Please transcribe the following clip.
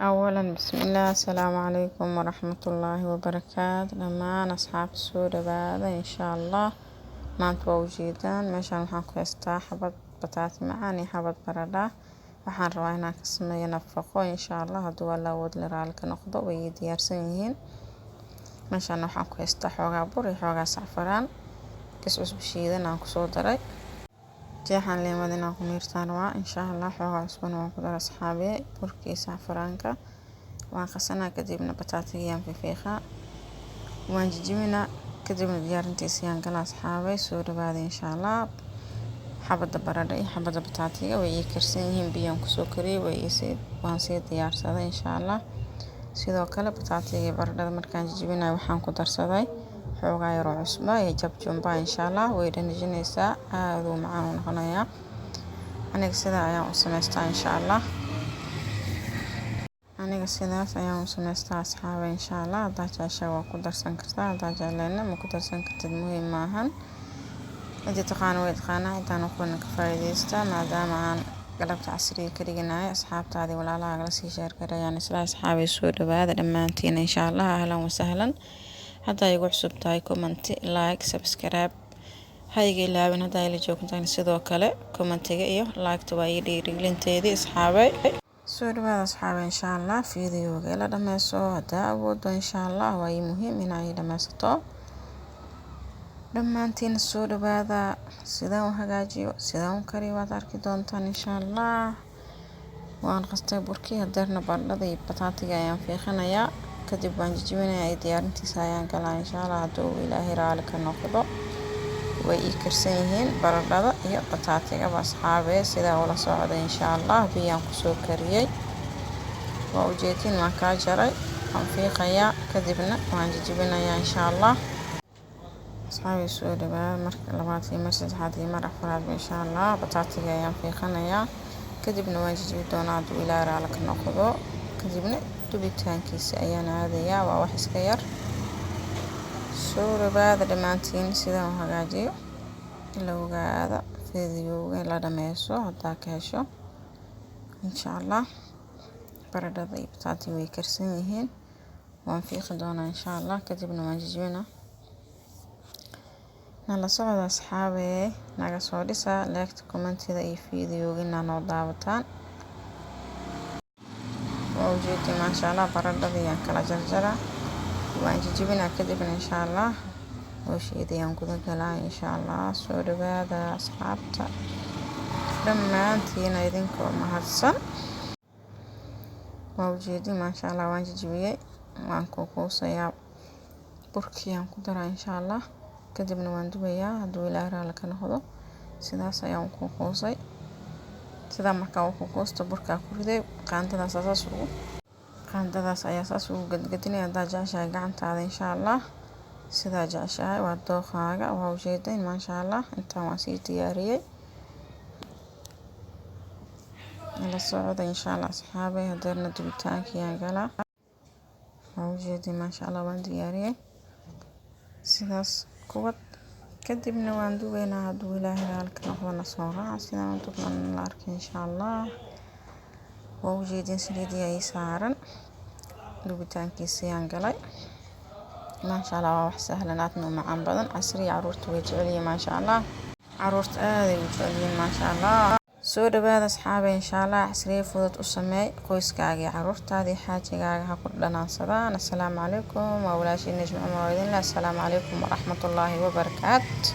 أولا بسم الله السلام عليكم ورحمة الله وبركاته دمان أصحاب السورة بعد إن شاء الله ما أنتوا وجيدان ماشان waxaan ku haystaa xabad bataati macaan iyo xabad baradha waxaan rabaa inaan ka sameeyo nafaqo insha Allah hadduu alla awood la raali ka noqdo way diyaarsan yihiin meeshaan waxaan ku haystaa xoogaa bur iyo xoogaa safaraan kas cusub shiidan aan ku soo daray jeexan leemad inaan ku miirtaan waa insha Allah xoogaa cusbana waan ku daray asxaabiye burkii safaraanka waan qasanaa kadibna bataatiga fiiqaa waan jijimina kadibna diyaarintiisa ayaan galaa asxaabay soo dhawaada insha Allah xabada baradha iyo xabada bataatiga way karsan yihiin biyaan ku soo kariyay waan sii diyaarsaday insha Allah sidoo kale bataatiga iyo baradhada markaan jijibinayo waxaan ku darsaday xoogaa yar oo cusbo iyo jabjumba insha Allah way dhanjinaysaa aad u macaan u noqonayaa aniga sidaa ayaan u samaystaa insha Allah aniga sidaas ayaan u samaystaa asxaabay insha Allah haddaa jeceshahay waa ku darsan kartaa haddaa jecleyna ma ku darsan kartid muhiim maahan inta taqaan way taqaanaa intaan uqoon ka faa'iidaystaa maadaama aan galabta casriga ka dhiganayo asxaabtaadii walaalahaaga la sii sheer garayaan isla asxaabay soo dhawaada dhammaantiin insha Allah ahlan wa sahlan haddaa igu cusub tahay comment like subscribe hayga ilaawin haddaa ila joogtaan sidoo kale commentiga iyo like-ta waa ii dhiirigelinteedii asxaabay soo dhawaada asxaabay insha Allah fiidiyowga ila dhameyso haddaa awoodo insha Allah waa muhiim inay dhameysato dhammaantiin soo dhawaada sidaan u hagaajiyo sidaan u kariyo waad arki doontaan insha Allah waan qastay burkii hadeerna baradhada iyo bataatiga ayaan fiiqanayaa kadib waan jijibinayaa diyaarintiisa ayaan galaa insha Allah hadduu Ilaahay raali ka noqdo way karsan yihiin baradhada iyo bataatiga asxaabay sidaa ula socda insha Allah biyaan ku soo kariyay waa ujeedin waan ka jaray waan fiiqayaa kadibna waan jijibinayaa insha Allah asxaabay soo dhawaada marka labaad iyo mar saddexaad iyo mar afraad insha Allah bataatiga ayaan fiiqanayaa kadibna waan jijibi doonaa hadduu Ilaahay raali ka noqdo kadibna dubitaankiisa ayaan aadayaa waa wax iska yar soo dhawaada dhammaantiin sidaan u hagaajiyo ila ogaada fiidiyowga la dhameyso haddaa ka hesho insha Allah baradhada iyo bataatiga way karsan yihiin waan fiiqi doonaa insha Allah kadibna waan jijibinaa nala socda asxaabay naga soo dhisa like comment-ida iyo fiidiyowga inaan daawataan وجيتي ما شاء الله baradhada ayaan kala jarjara waan jijibinaa kadibna insha Allah hawsheedii guda galaa insha Allah soo dhawaada asxaabta dhammaantiin idinkoo mahadsan وجيتي ما شاء الله waan jijibiyay waan ku quusayaa burkii aan ku daraa insha Allah kadibna waan dubayaa hadduu Ilaahay raali ka noqdo sidaas ayaan ku quusay sida markaa uu ku quusto burka ku riday qaandadaas ayaa saas ugu gadgadinaya haddaa jeceshahay gacantaada insha Allah sidaa jeceshahay waa dooqaaga waa ujeedin ma sha Allah intaan waan sii diyaariyay la socda insha Allah asxaabay hadeerna dubitaankii aan galaa waa ujeedin ma sha Allah waan diyaariyay sidaas kuwad kadibna waan dubaynaa hadduu Ilaahay raali ka noqdo soo raac sidaan dubnan la arkay insha Allah waa ujeedin saliidii ay saaran dubitaankiisa ayaan galay ma sha Allah waa wax sahlan aadna u macaan badan casriga caruurta way jecel yihiin ma sha Allah caruurta aad ay u jecel yihiin ma sha Allah soo dhawaada asxaabay insha Allah casriga fudud u sameey qoyskaaga iyo caruurtaada iyo xaajigaaga ha ku dhanaansadaan assalaamu calaykum waa walaashii Najma Umar idin la assalaamu calaykum wa rahmatullaahi wa barakaatuh